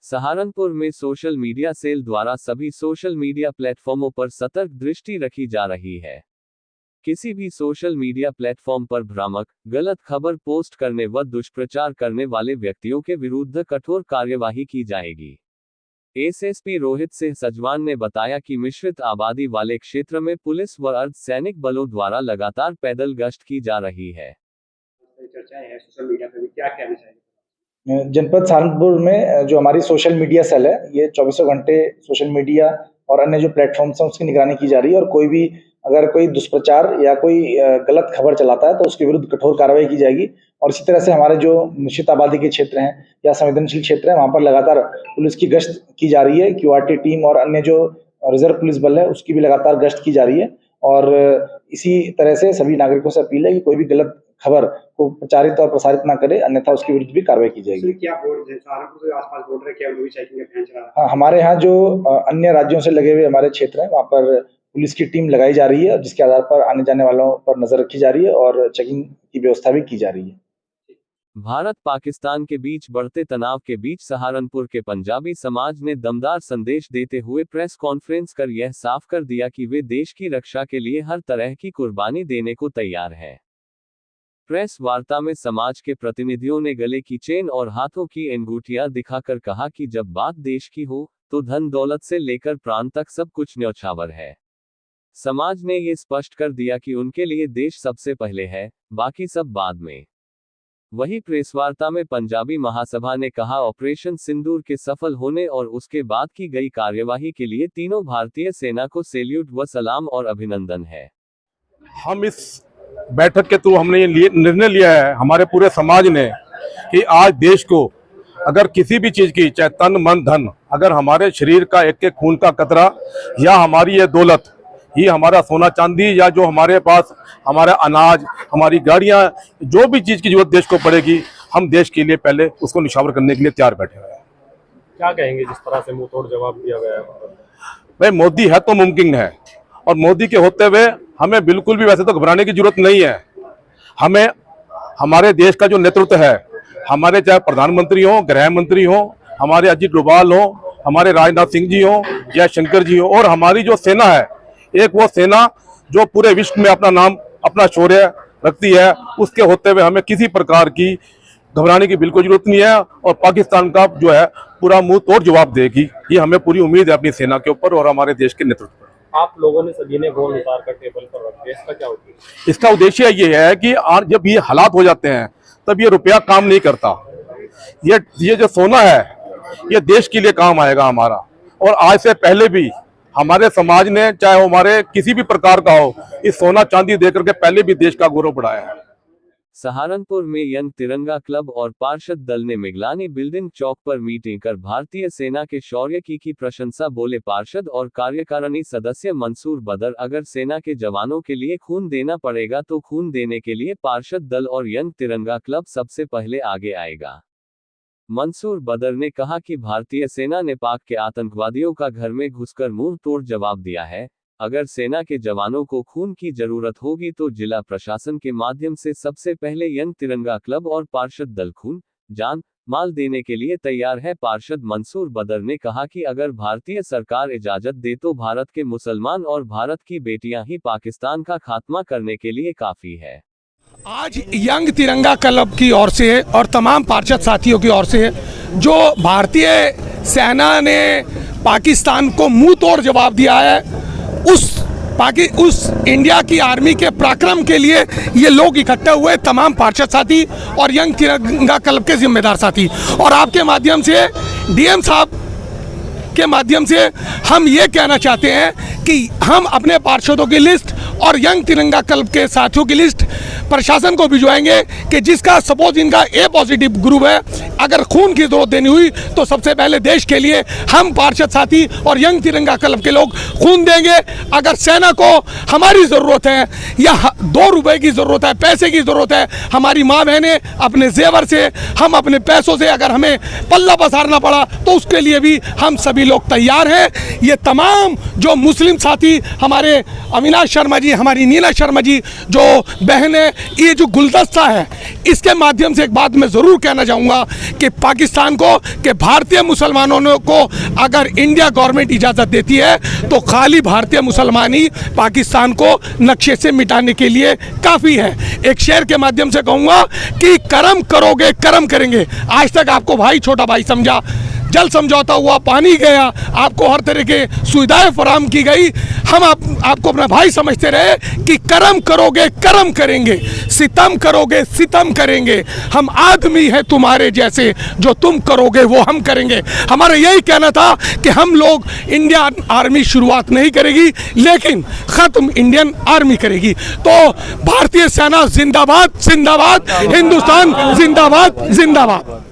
सहारनपुर में social media cell द्वारा सभी सोशल मीडिया प्लेटफॉर्मों पर सतर्क दृष्टि रखी जा रही है। किसी भी सोशल मीडिया प्लेटफॉर्म पर भ्रामक, गलत खबर पोस्ट करने व दुष्प्रचार करने वाले व्यक्तियों के विरुद्ध कठोर कार्यवाही की जाएगी। एसएसपी रोहित सिंह सजवान ने बताया कि मिश्रित आबादी वाले क्षेत्र में पुलिस व अर्धसैनिक बलों द्वारा लगातार पैदल गश्त की जा रही है। चर्चाएं हैं सोशल मीडिया पर भी, क्या कहना चाहिए? जनपद सहारनपुर में जो हमारी सोशल मीडिया सेल है, ये 24 घंटे सोशल मीडिया और अन्य जो प्लेटफॉर्म्स हैं उसकी निगरानी की जा रही है और कोई भी अगर कोई दुष्प्रचार या कोई गलत खबर चलाता है तो उसके विरुद्ध कठोर कार्रवाई की जाएगी। और इसी तरह से हमारे जो निश्चित आबादी के क्षेत्र हैं या संवेदनशील क्षेत्र है, वहाँ पर लगातार पुलिस की गश्त की जा रही है। क्यूआरटी टीम और अन्य जो रिजर्व पुलिस बल है उसकी भी लगातार गश्त की जा रही है। और इसी तरह से सभी नागरिकों से अपील है कि कोई भी गलत खबर को प्रचारित और प्रसारित ना करे, अन्यथा उसके विरुद्ध भी कार्रवाई की जाएगी। क्या बोर्ड है सहारनपुर के आसपास बोर्ड है, क्या वो भी चेकिंग अभियान चला रहा है? हाँ, हमारे यहाँ जो अन्य राज्यों से लगे हुए हमारे क्षेत्र हैं वहाँ पर पुलिस की टीम लगाई जा रही है, जिसके आधार पर आने जाने वालों पर नजर रखी जा रही है और चेकिंग की व्यवस्था भी की जा रही है। भारत पाकिस्तान के बीच बढ़ते तनाव के बीच सहारनपुर के पंजाबी समाज ने दमदार संदेश देते हुए प्रेस कॉन्फ्रेंस कर यह साफ कर दिया कि वे देश की रक्षा के लिए हर तरह की कुर्बानी देने को तैयार है। प्रेस वार्ता में समाज के प्रतिनिधियों ने गले की चेन और हाथों की अंगूठियां दिखाकर कहा कि जब बात देश की हो तो धन दौलत से लेकर प्राण तक सब कुछ न्यौछावर है। समाज ने ये स्पष्ट कर दिया कि उनके लिए देश सबसे पहले है, बाकी सब बाद में। वही प्रेस वार्ता में पंजाबी महासभा ने कहा, ऑपरेशन सिंदूर के सफल होने और उसके बाद की गई कार्यवाही के लिए तीनों भारतीय सेना को सैल्यूट व सलाम और अभिनंदन है। हम इस बैठक के थ्रू हमने ये निर्णय लिया है, हमारे पूरे समाज ने, कि आज देश को अगर किसी भी चीज की, चाहे तन मन धन, अगर हमारे शरीर का एक एक खून का कतरा या हमारी ये दौलत, ये हमारा सोना चांदी या जो हमारे पास हमारा अनाज, हमारी गाड़ियां, जो भी चीज की जरूरत देश को पड़ेगी, हम देश के लिए पहले उसको निछावर करने के लिए तैयार बैठे हुए हैं। क्या कहेंगे जिस तरह से मुंह तोड़ जवाब दिया गया है? भाई मोदी है तो मुमकिन है, और मोदी के होते हुए हमें बिल्कुल भी वैसे तो घबराने की जरूरत नहीं है। हमें हमारे देश का जो नेतृत्व है, हमारे चाहे प्रधानमंत्री हो, गृह मंत्री हो, हमारे अजीत डोभाल हो, हमारे राजनाथ सिंह जी हो या शंकर जी हो, और हमारी जो सेना है, एक वो सेना जो पूरे विश्व में अपना नाम, अपना शौर्य रखती है, उसके होते हुए हमें किसी प्रकार की घबराने की बिल्कुल जरूरत नहीं है। और पाकिस्तान का जो है पूरा मुंह तोड़ जवाब देगी, ये हमें पूरी उम्मीद है अपनी सेना के ऊपर और हमारे देश के नेतृत्व पर। आप लोगों ने सभी ने गोल उतार कर टेबल पर रख दिया, इसका क्या उद्देश्य? इसका उद्देश्य ये है कि जब ये हालात हो जाते हैं तब ये रुपया काम नहीं करता। ये जो सोना है ये देश के लिए काम आएगा हमारा। और आज से पहले भी हमारे समाज ने, चाहे वो हमारे किसी भी प्रकार का हो, इस सोना चांदी देकर के पहले भी देश का गौरव बढ़ाया है। सहारनपुर में यंग तिरंगा क्लब और पार्षद दल ने मिगलानी बिल्डिंग चौक पर मीटिंग कर भारतीय सेना के शौर्य की प्रशंसा। बोले पार्षद और कार्यकारिणी सदस्य मंसूर बदर, अगर सेना के जवानों के लिए खून देना पड़ेगा तो खून देने के लिए पार्षद दल और यंग तिरंगा क्लब सबसे पहले आगे आएगा। मंसूर बदर ने कहा कि भारतीय सेना ने पाक के आतंकवादियों का घर में घुसकर मुंह तोड़ जवाब दिया है। अगर सेना के जवानों को खून की जरूरत होगी तो जिला प्रशासन के माध्यम से सबसे पहले यंग तिरंगा क्लब और पार्षद दल खून, जान, माल देने के लिए तैयार है। पार्षद मंसूर बदर ने कहा कि अगर भारतीय सरकार इजाजत दे तो भारत के मुसलमान और भारत की बेटियां ही पाकिस्तान का खात्मा करने के लिए काफी है। आज यंग तिरंगा क्लब की ओर से और तमाम पार्षद साथियों की ओर से जो भारतीय सेना ने पाकिस्तान को मुंह तोड़ जवाब दिया है, उस इंडिया की आर्मी के पराक्रम के लिए ये लोग इकट्ठे हुए, तमाम पार्षद साथी और यंग तिरंगा क्लब के जिम्मेदार साथी। और आपके माध्यम से, डीएम साहब के माध्यम से हम ये कहना चाहते हैं कि हम अपने पार्षदों की लिस्ट और यंग तिरंगा क्लब के साथियों की लिस्ट प्रशासन को भिजवाएंगे कि जिसका सपोज इनका ए पॉजिटिव ग्रुप है, अगर खून की जरूरत देनी हुई तो सबसे पहले देश के लिए हम पार्षद साथी और यंग तिरंगा क्लब के लोग खून देंगे। अगर सेना को हमारी ज़रूरत है या 2 रुपए की ज़रूरत है, पैसे की ज़रूरत है, हमारी माँ बहनें अपने जेवर से, हम अपने पैसों से अगर हमें पल्ला पसारना पड़ा तो उसके लिए भी हम सभी लोग तैयार हैं। ये तमाम जो मुस्लिम साथी हमारे अविनाश शर्मा जी, हमारी नीला शर्मा जी जो बहन है, ये जो गुलदस्ता है, इसके माध्यम से एक बात मैं ज़रूर कहना चाहूँगा कि पाकिस्तान को, कि भारतीय मुसलमानों को अगर इंडिया गवर्नमेंट इजाज़त देती है तो खाली भारतीय मुसलमान ही पाकिस्तान को नक्शे से मिटाने के लिए काफ़ी है। एक शेर के माध्यम से कहूँगा कि कर्म करोगे कर्म करेंगे। आज तक आपको भाई छोटा भाई समझा, जल समझौता हुआ, पानी गया, आपको हर तरह के सुविधाएं फराहम की गई, हम आपको अपना भाई समझते रहे कि कर्म करोगे कर्म करेंगे, सितम करोगे सितम करेंगे, हम आदमी हैं तुम्हारे जैसे, जो तुम करोगे वो हम करेंगे। हमारा यही कहना था कि हम लोग, इंडियन आर्मी शुरुआत नहीं करेगी लेकिन ख़त्म इंडियन आर्मी करेगी। तो भारतीय सेना जिंदाबाद जिंदाबाद, हिंदुस्तान जिंदाबाद जिंदाबाद।